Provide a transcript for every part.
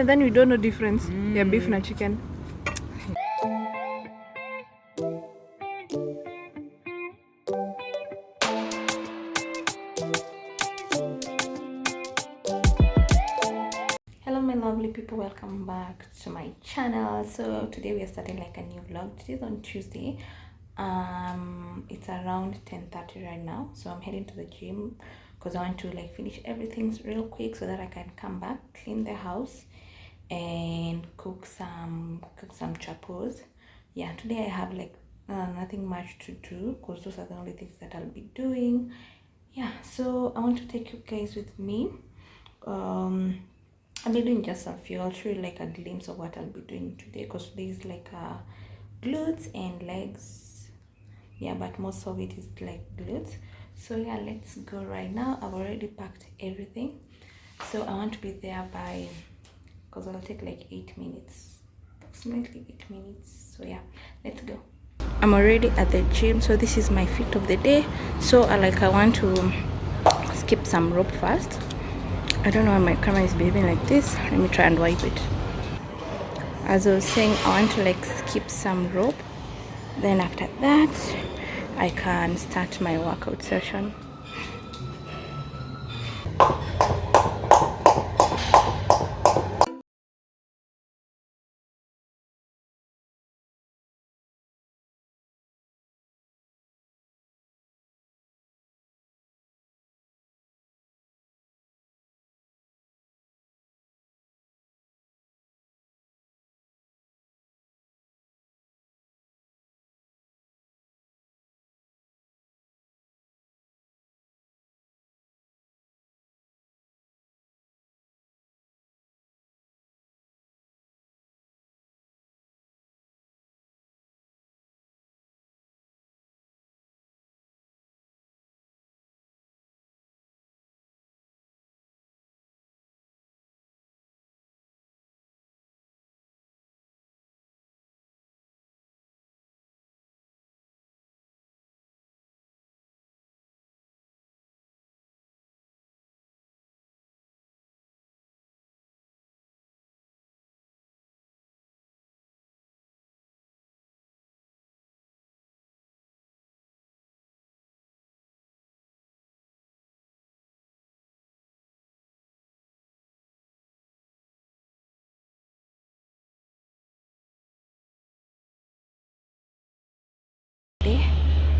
then we don't know difference. Yeah, beef and chicken. Hello my lovely people, welcome back to my channel. So today we are starting like a new vlog. Today's on Tuesday. It's around 10:30 right now, so I'm heading to the gym because I want to like finish everything real quick so that I can come back, clean the house and cook some chapos. Yeah, today I have like nothing much to do because those are the only things that I'll be doing. Yeah, so I want to take you guys with me. I'll be doing just a few. I'll show you like a glimpse of what I'll be doing today because today is like glutes and legs. Yeah, but most of it is like glutes. So yeah, let's go right now. I've already packed everything, so I want to be there by, because it'll take like 8 minutes, approximately 8 minutes. So yeah, let's go. I'm already at the gym, so this is my fit of the day. So I want to skip some rope first. I don't know why my camera is behaving like this. Let me try and wipe it. As I was saying, I want to like skip some rope. Then after that, I can start my workout session.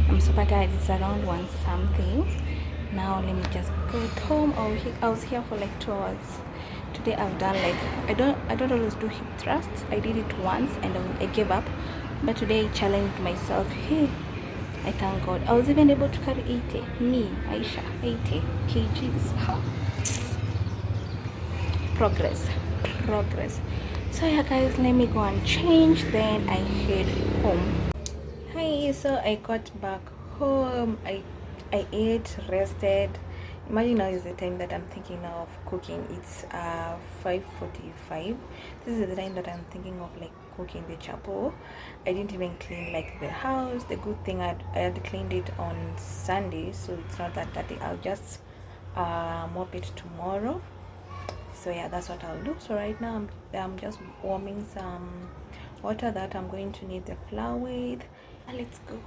I'm super tired. It's around 1 something. Now let me just go home. I was here for like 2 hours. Today I've done like, I don't always do hip thrusts. I did it once and I gave up. But today I challenged myself. Hey, I thank God. I was even able to carry 80. Me, Aisha, 80 kgs. Ha. Progress. So yeah guys, let me go and change, then I head home. Hi, so I got back home. I ate, rested. Imagine now is the time that I'm thinking of cooking. It's 5:45. This is the time that I'm thinking of like cooking the chapo. I didn't even clean like the house. The good thing I had cleaned it on Sunday, so it's not that dirty. I'll just mop it tomorrow. So yeah, that's what I'll do. So right now I'm just warming some water that I'm going to need the flour with. And let's go.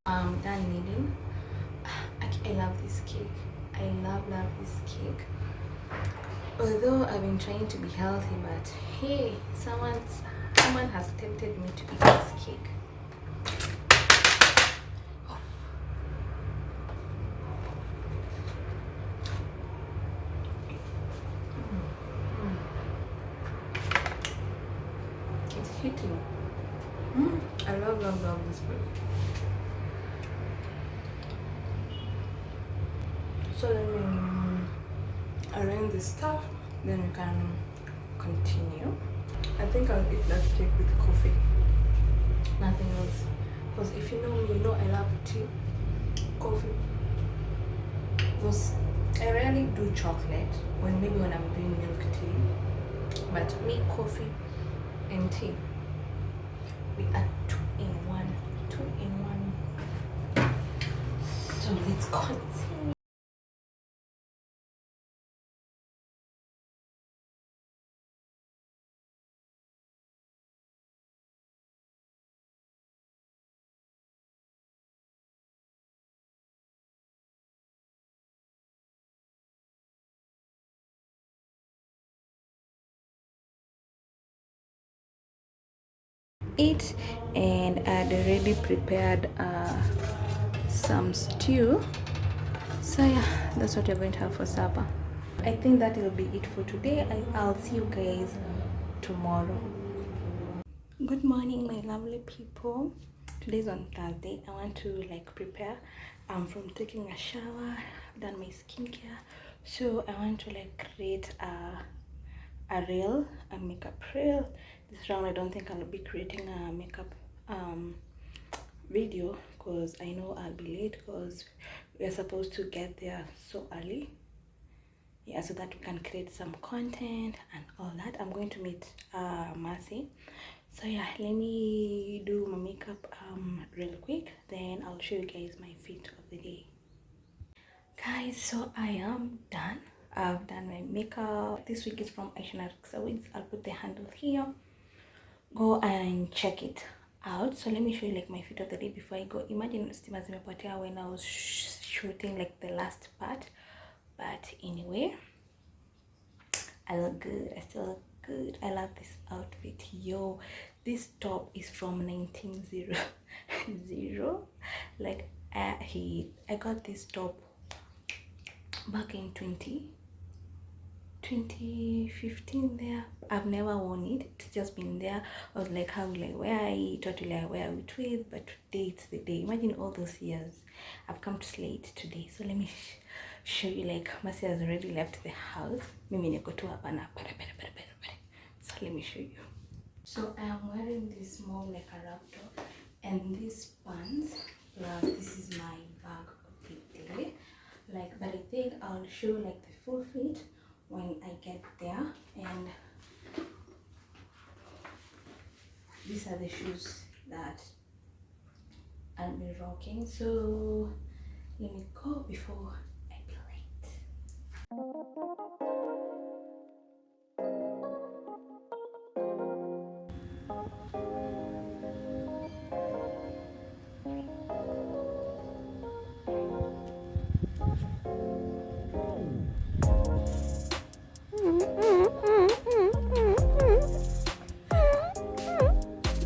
I'm done kneading. I love this cake. I love this cake. Although I've been trying to be healthy, but hey, someone has tempted me to eat this cake. It's hitting. I love this food. So let me arrange this stuff, then we can continue. I think I'll eat that cake with coffee, nothing else. Because if you know me, you know I love tea, coffee. Because I rarely do chocolate, maybe when I'm doing milk tea, but me, coffee and tea, we are two in one. So let's continue. Eat, and I'd already prepared some stew, so yeah, that's what we're going to have for supper. I think that will be it for today. I'll see you guys tomorrow. Good morning, my lovely people. Today's on Thursday. I want to prepare from taking a shower, done my skincare, so I want to create a makeup reel. This round I don't think I'll be creating a makeup video because I know I'll be late because we're supposed to get there so early, yeah, so that we can create some content and all that. I'm going to meet Mercy, so yeah, let me do my makeup real quick, then I'll show you guys my fit of the day. Guys, so I am done. I've done my makeup. This wig is from Aisha Narikxa wigs. I'll put the handle here. Go and check it out. So let me show you my fit of the day before I go. Imagine stima zimepotea when I was shooting the last part, but anyway, I look good. I still look good. I love this outfit. Yo, this top is from 1900. I got this top back in 2015 there. I've never worn it. It's just been there. I was like, how will I wear it? What will I wear it with? But today it's the day. Imagine all those years. I've come to slay it today. So let me show you. Mercy has already left the house. Mimi niko tu hapa na so let me show you. So I am wearing this small a raptor and these pants. Plus this is my bag of the day. But I think I'll show the full fit when I get there. And these are the shoes that I'll be rocking. So let me go before I be late.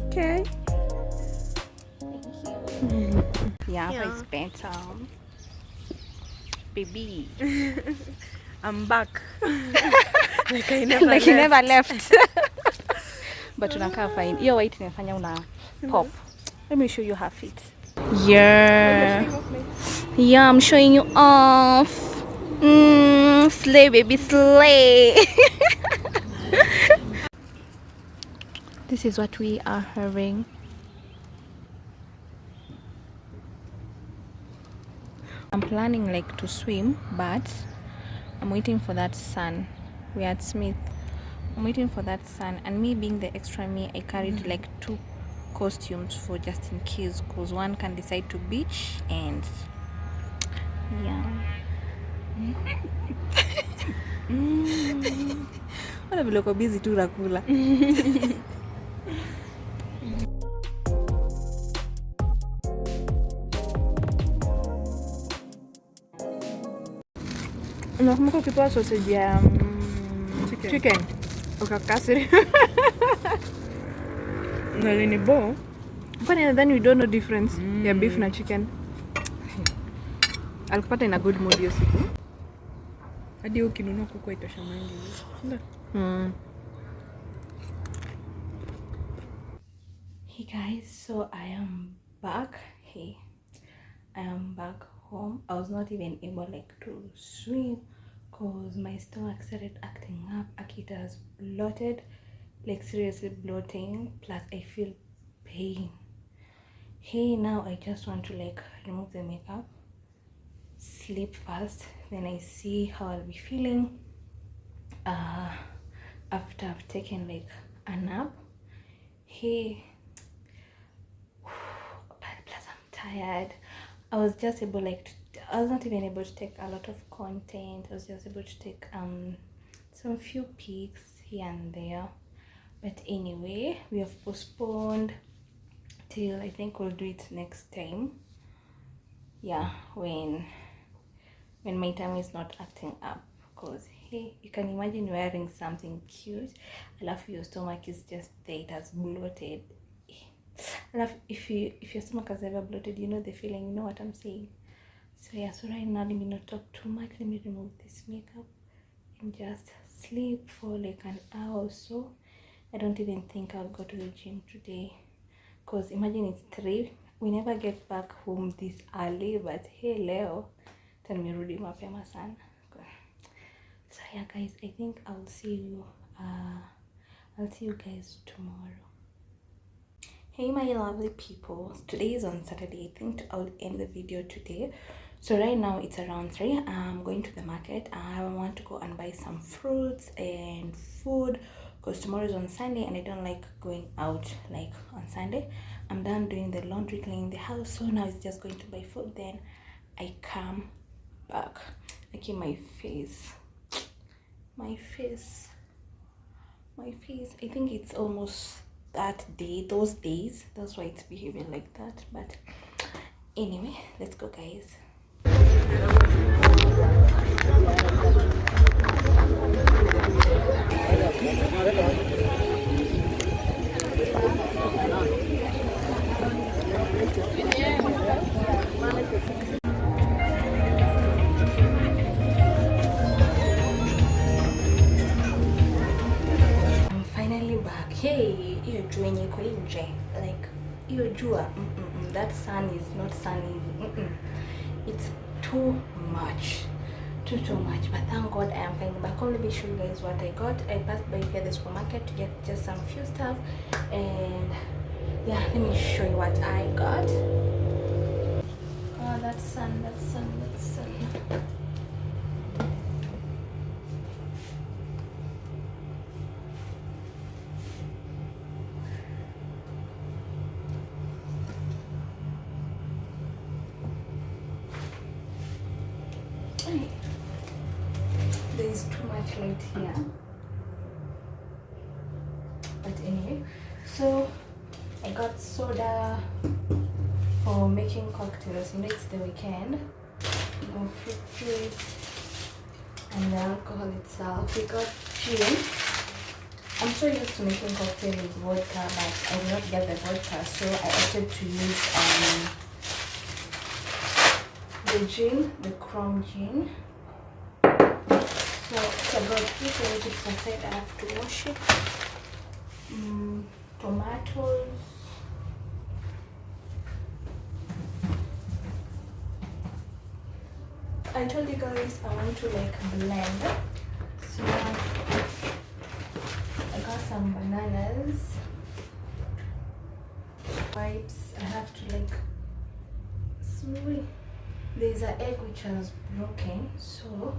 Okay. Yeah, it's better. Baby. I'm back. I never left. But unakaa fine. Hiyo white inafanya una pop. Let me show you her feet. Yeah. Yeah, I'm showing you off. Slay, baby, slay. This is what we are having. I'm planning to swim, but I'm waiting for that sun. We are at Smith. I'm waiting for that sun, and me being the extra me, I carried 2 costumes for just in case, because one can decide to beach and yeah. Wala vile uko busy tu nakula. Unakumbuka ukipewa sausage ya chicken. Ukakasiri. Nalinibo. Kwani then we don't know difference ya beef na chicken. Alikupata in a good mood hiyo siku. Hadi ukinunua kuku itosha mangi. Ndio. Hey guys, so I am back. Hey, I am back home. I was not even able to swim because my stomach started acting up. Akita has bloated, like seriously bloating, plus I feel pain. Hey, now I just want to remove the makeup, sleep first, then I see how I'll be feeling after I've taken a nap. Hey, plus I'm tired. I was just able I was not even able to take a lot of content. I was just able to take some few pics here and there, but anyway, we have postponed till I think we'll do it next time. Yeah, when my tummy is not acting up, because hey, you can imagine wearing something cute, I love your stomach is just there, it has bloated. I love if your stomach has ever bloated, you know the feeling, you know what I'm saying. So yeah, so right now let me not talk too much, let me remove this makeup and just sleep for an hour or so. I don't even think I'll go to the gym today, because imagine it's 3, we never get back home this early, but hey, leo tanirudi mapema sana. So yeah guys, I think I'll see you guys tomorrow. Hey my lovely people, today is on Saturday. I think I'll end the video today. So right now it's around 3. I'm going to the market. I want to go and buy some fruits and food, because tomorrow is on Sunday and I don't like going out on Sunday. I'm done doing the laundry, cleaning the house, so now it's just going to buy food, then I come back. Okay, my face, I think it's almost those days, that's why it's behaving like that. But anyway, let's go guys. I'm finally back. Hey, hiyo jua yenye iko nje, hiyo jua, that sun is not sunny. It's too much, too much. But thank God I am finally back home. Let me show you guys what I got. I passed by here the supermarket to get just some few stuff, and yeah, let me show you what I got. Oh, that sun. There is too much light here, but anyway, so I got soda for making cocktails. You know, it's the weekend. We got fruit juice and the alcohol itself. We got gin. I'm so used to making cocktail with vodka, but I did not get the vodka, so I opted to use the gin, the chrome gin. So I got this, I need it aside, I have to wash it. Tomatoes. I told you guys I want to blend. So I got some bananas. Wipes. I have to sweet. There's an egg which was broken, so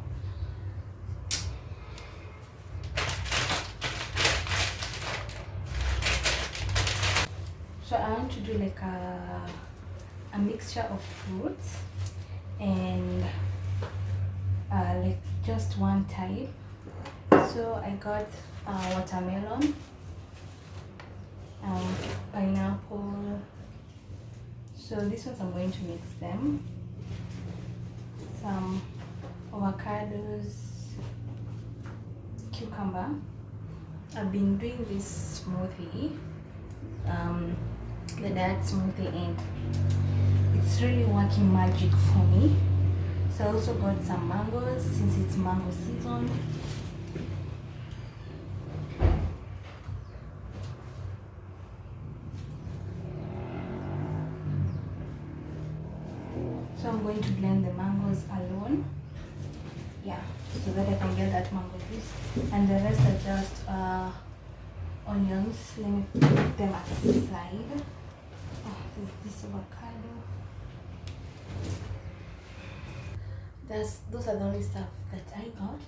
I want to do a mixture of fruits and just one type. So I got watermelon, pineapple. So these ones I'm going to mix them. Some avocados, cucumber. I've been doing this smoothie, the diet smoothie, and it's really working magic for me. So I also got some mangoes since it's mango season. So I'm going to blend the mangoes alone. Yeah, so that I can get that mango juice. And the rest are just onions. Let me put them at the side. Oh, there's this avocado. Those are the only stuff that I got.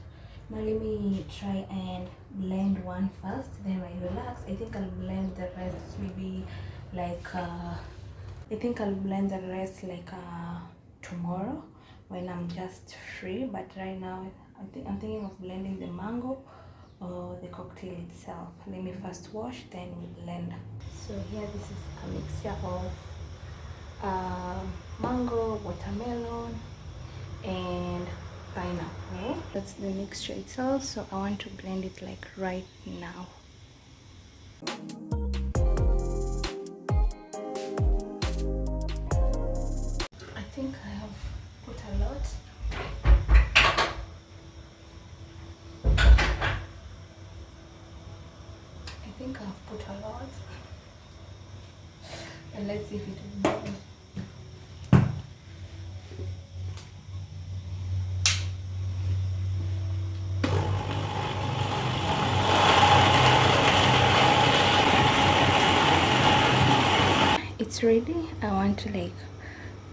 Now let me try and blend one first, then I relax. I think I'll blend the rest maybe like tomorrow when I'm just free. But right now I'm thinking of blending the mango or the cocktail itself. Let me first wash, then we blend. So here this is a mixture of mango, watermelon, and pineapple. That's the mixture itself, so I want to blend it like right now. I think I have put a lot. And let's see if it will blend. It's ready. I want to like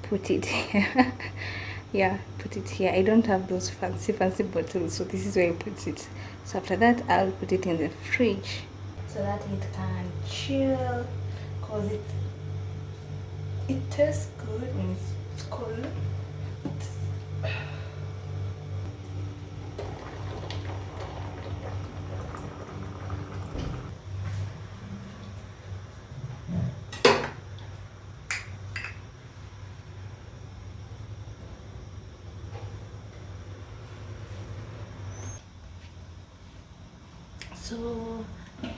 put it here. Yeah, put it here. I don't have those fancy bottles, so this is where I put it. So after that I'll put it in the fridge so that it can chill, because it tastes good when it's cold. So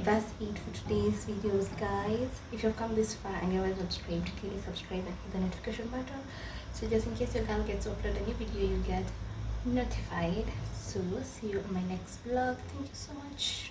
that's it for today's videos, guys. If you've come this far and you haven't subscribed, please subscribe and hit the notification button, so just in case your girl gets to upload a new video, you get notified. So see you on my next vlog. Thank you so much.